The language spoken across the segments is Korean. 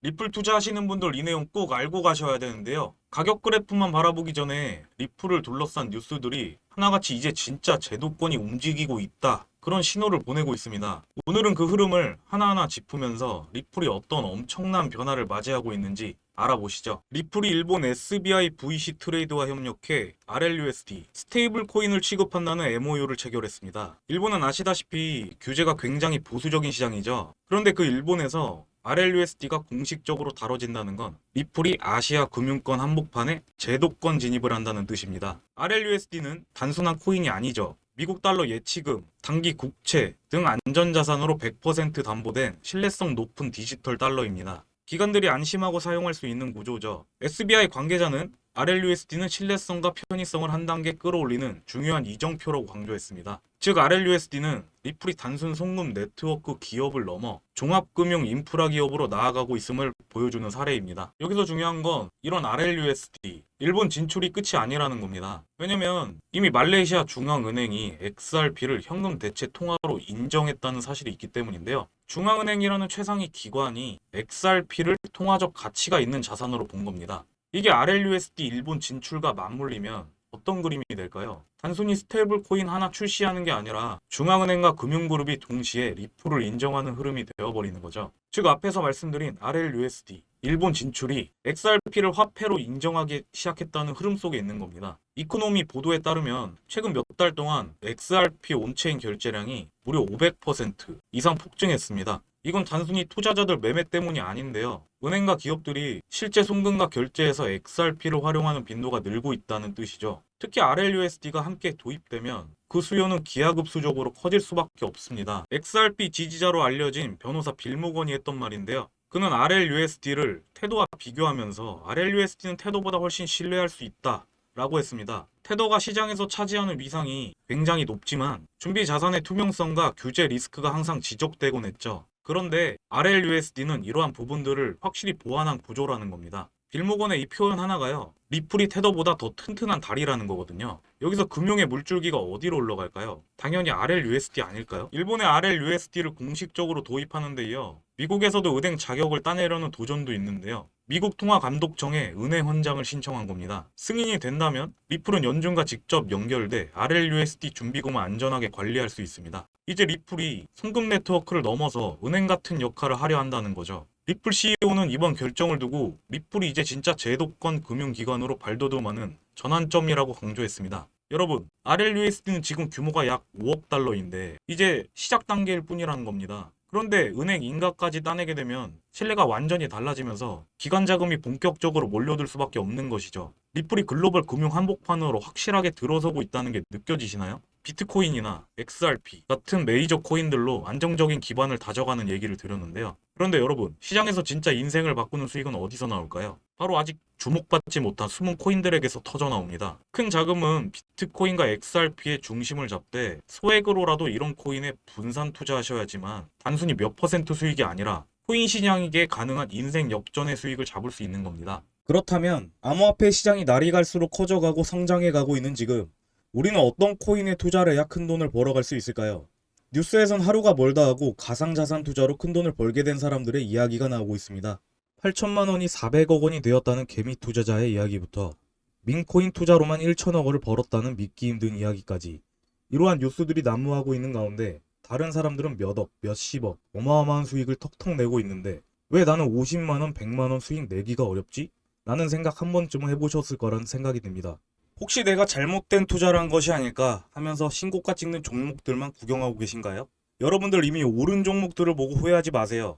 리플 투자하시는 분들 이 내용 꼭 알고 가셔야 되는데요. 가격 그래프만 바라보기 전에 리플을 둘러싼 뉴스들이 하나같이 이제 진짜 제도권이 움직이고 있다, 그런 신호를 보내고 있습니다. 오늘은 그 흐름을 하나하나 짚으면서 리플이 어떤 엄청난 변화를 맞이하고 있는지 알아보시죠. 리플이 일본 SBI VC 트레이드와 협력해 RLUSD 스테이블 코인을 취급한다는 MOU를 체결했습니다. 일본은 아시다시피 규제가 굉장히 보수적인 시장이죠. 그런데 그 일본에서 RLUSD가 공식적으로 다뤄진다는 건 리플이 아시아 금융권 한복판에 제도권 진입을 한다는 뜻입니다. RLUSD는 단순한 코인이 아니죠. 미국 달러 예치금, 단기 국채 등 안전자산으로 100% 담보된 신뢰성 높은 디지털 달러입니다. 기관들이 안심하고 사용할 수 있는 구조죠. SBI 관계자는 RLUSD는 신뢰성과 편의성을 한 단계 끌어올리는 중요한 이정표라고 강조했습니다. 즉 RLUSD는 리플이 단순 송금 네트워크 기업을 넘어 종합금융 인프라 기업으로 나아가고 있음을 보여주는 사례입니다. 여기서 중요한 건 이런 RLUSD, 일본 진출이 끝이 아니라는 겁니다. 왜냐면 이미 말레이시아 중앙은행이 XRP를 현금 대체 통화로 인정했다는 사실이 있기 때문인데요. 중앙은행이라는 최상위 기관이 XRP를 통화적 가치가 있는 자산으로 본 겁니다. 이게 RLUSD 일본 진출과 맞물리면 어떤 그림이 될까요? 단순히 스테이블 코인 하나 출시하는 게 아니라 중앙은행과 금융그룹이 동시에 리플을 인정하는 흐름이 되어버리는 거죠. 즉 앞에서 말씀드린 RLUSD 일본 진출이 XRP를 화폐로 인정하기 시작했다는 흐름 속에 있는 겁니다. 이코노미 보도에 따르면 최근 몇 달 동안 XRP 온체인 결제량이 무려 500% 이상 폭증했습니다. 이건 단순히 투자자들 매매 때문이 아닌데요. 은행과 기업들이 실제 송금과 결제에서 XRP를 활용하는 빈도가 늘고 있다는 뜻이죠. 특히 RLUSD가 함께 도입되면 그 수요는 기하급수적으로 커질 수밖에 없습니다. XRP 지지자로 알려진 변호사 빌 모건이 했던 말인데요. 그는 RLUSD를 테더와 비교하면서 RLUSD는 테더보다 훨씬 신뢰할 수 있다 라고 했습니다. 테더가 시장에서 차지하는 위상이 굉장히 높지만 준비 자산의 투명성과 규제 리스크가 항상 지적되곤 했죠. 그런데 RLUSD는 이러한 부분들을 확실히 보완한 구조라는 겁니다. 빌모건의 이 표현 하나가요, 리플이 테더보다 더 튼튼한 다리라는 거거든요. 여기서 금융의 물줄기가 어디로 올라갈까요? 당연히 RLUSD 아닐까요? 일본의 RLUSD를 공식적으로 도입하는 데 이어 미국에서도 은행 자격을 따내려는 도전도 있는데요. 미국 통화감독청에 은행 헌장을 신청한 겁니다. 승인이 된다면 리플은 연준과 직접 연결돼 RLUSD 준비금을 안전하게 관리할 수 있습니다. 이제 리플이 송금 네트워크를 넘어서 은행 같은 역할을 하려 한다는 거죠. 리플 CEO는 이번 결정을 두고 리플이 이제 진짜 제도권 금융기관으로 발돋움하는 전환점이라고 강조했습니다. 여러분, RLUSD는 지금 규모가 약 5억 달러인데 이제 시작 단계일 뿐이라는 겁니다. 그런데 은행 인가까지 따내게 되면 신뢰가 완전히 달라지면서 기관 자금이 본격적으로 몰려들 수밖에 없는 것이죠. 리플이 글로벌 금융 한복판으로 확실하게 들어서고 있다는 게 느껴지시나요? 비트코인이나 XRP 같은 메이저 코인들로 안정적인 기반을 다져가는 얘기를 드렸는데요. 그런데 여러분, 시장에서 진짜 인생을 바꾸는 수익은 어디서 나올까요? 바로 아직 주목받지 못한 숨은 코인들에게서 터져 나옵니다. 큰 자금은 비트코인과 XRP의 중심을 잡되 소액으로라도 이런 코인에 분산 투자하셔야지만 단순히 몇 퍼센트 수익이 아니라 코인 시장에게 가능한 인생 역전의 수익을 잡을 수 있는 겁니다. 그렇다면 암호화폐 시장이 날이 갈수록 커져가고 성장해가고 있는 지금 우리는 어떤 코인에 투자를 해야 큰 돈을 벌어갈 수 있을까요? 뉴스에선 하루가 멀다 하고 가상자산 투자로 큰 돈을 벌게 된 사람들의 이야기가 나오고 있습니다. 8천만 원이 400억 원이 되었다는 개미 투자자의 이야기부터 민코인 투자로만 1천억 원을 벌었다는 믿기 힘든 이야기까지 이러한 뉴스들이 난무하고 있는 가운데 다른 사람들은 몇억, 몇십억, 어마어마한 수익을 턱턱 내고 있는데 왜 나는 50만 원, 100만 원 수익 내기가 어렵지? 라는 생각 한 번쯤은 해보셨을 거라는 생각이 듭니다. 혹시 내가 잘못된 투자를 한 것이 아닐까 하면서 신고가 찍는 종목들만 구경하고 계신가요? 여러분들 이미 오른 종목들을 보고 후회하지 마세요.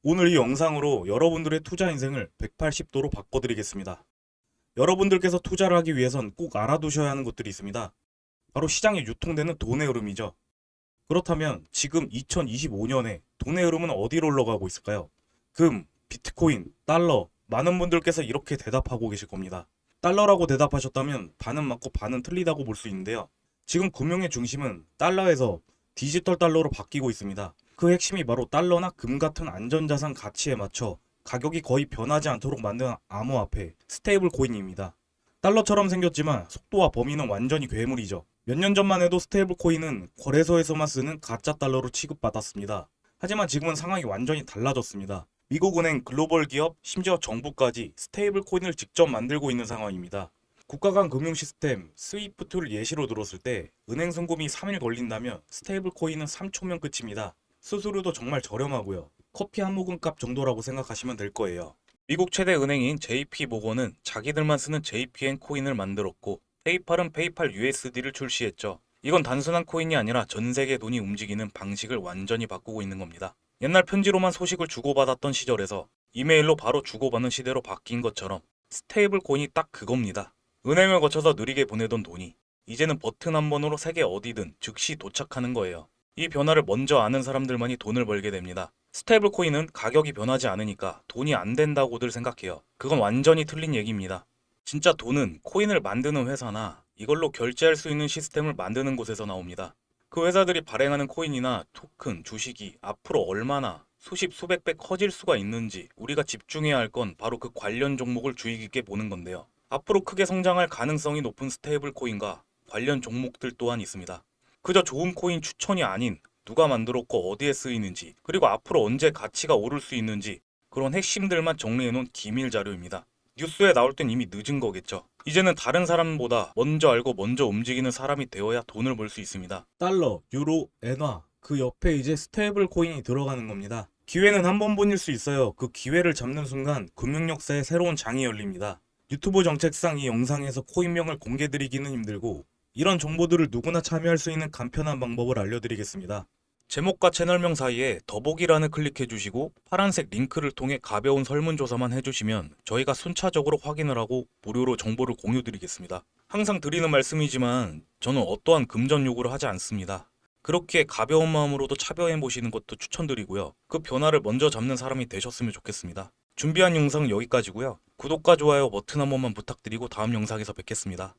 오늘 이 영상으로 여러분들의 투자 인생을 180도로 바꿔드리겠습니다. 여러분들께서 투자를 하기 위해선 꼭 알아두셔야 하는 것들이 있습니다. 바로 시장에 유통되는 돈의 흐름이죠. 그렇다면 지금 2025년에 돈의 흐름은 어디로 흘러가고 있을까요? 금, 비트코인, 달러, 많은 분들께서 이렇게 대답하고 계실 겁니다. 달러라고 대답하셨다면 반은 맞고 반은 틀리다고 볼 수 있는데요. 지금 금융의 중심은 달러에서 디지털 달러로 바뀌고 있습니다. 그 핵심이 바로 달러나 금 같은 안전자산 가치에 맞춰 가격이 거의 변하지 않도록 만든 암호화폐, 스테이블 코인입니다. 달러처럼 생겼지만 속도와 범위는 완전히 괴물이죠. 몇 년 전만 해도 스테이블 코인은 거래소에서만 쓰는 가짜 달러로 취급받았습니다. 하지만 지금은 상황이 완전히 달라졌습니다. 미국은행, 글로벌 기업, 심지어 정부까지 스테이블 코인을 직접 만들고 있는 상황입니다. 국가 간 금융 시스템 스위프트를 예시로 들었을 때 은행 송금이 3일 걸린다면 스테이블 코인은 3초면 끝입니다. 수수료도 정말 저렴하고요. 커피 한 모금 값 정도라고 생각하시면 될 거예요. 미국 최대 은행인 JP모건은 자기들만 쓰는 JPN 코인을 만들었고 페이팔은 페이팔 USD를 출시했죠. 이건 단순한 코인이 아니라 전 세계 돈이 움직이는 방식을 완전히 바꾸고 있는 겁니다. 옛날 편지로만 소식을 주고받았던 시절에서 이메일로 바로 주고받는 시대로 바뀐 것처럼 스테이블 코인이 딱 그겁니다. 은행을 거쳐서 느리게 보내던 돈이 이제는 버튼 한 번으로 세계 어디든 즉시 도착하는 거예요. 이 변화를 먼저 아는 사람들만이 돈을 벌게 됩니다. 스테이블 코인은 가격이 변하지 않으니까 돈이 안 된다고들 생각해요. 그건 완전히 틀린 얘기입니다. 진짜 돈은 코인을 만드는 회사나 이걸로 결제할 수 있는 시스템을 만드는 곳에서 나옵니다. 그 회사들이 발행하는 코인이나 토큰, 주식이 앞으로 얼마나 수십 수백 배 커질 수가 있는지 우리가 집중해야 할 건 바로 그 관련 종목을 주의 깊게 보는 건데요. 앞으로 크게 성장할 가능성이 높은 스테이블 코인과 관련 종목들 또한 있습니다. 그저 좋은 코인 추천이 아닌 누가 만들었고 어디에 쓰이는지 그리고 앞으로 언제 가치가 오를 수 있는지 그런 핵심들만 정리해놓은 기밀 자료입니다. 뉴스에 나올 땐 이미 늦은 거겠죠. 이제는 다른 사람보다 먼저 알고 먼저 움직이는 사람이 되어야 돈을 벌 수 있습니다. 달러, 유로, 엔화 그 옆에 이제 스테이블 코인이 들어가는 겁니다. 기회는 한 번뿐일 수 있어요. 그 기회를 잡는 순간 금융 역사에 새로운 장이 열립니다. 유튜브 정책상 이 영상에서 코인명을 공개드리기는 힘들고 이런 정보들을 누구나 참여할 수 있는 간편한 방법을 알려드리겠습니다. 제목과 채널명 사이에 더보기란을 클릭해주시고 파란색 링크를 통해 가벼운 설문조사만 해주시면 저희가 순차적으로 확인을 하고 무료로 정보를 공유드리겠습니다. 항상 드리는 말씀이지만 저는 어떠한 금전 요구를 하지 않습니다. 그렇게 가벼운 마음으로도 참여해보시는 것도 추천드리고요. 그 변화를 먼저 잡는 사람이 되셨으면 좋겠습니다. 준비한 영상은 여기까지고요. 구독과 좋아요 버튼 한 번만 부탁드리고 다음 영상에서 뵙겠습니다.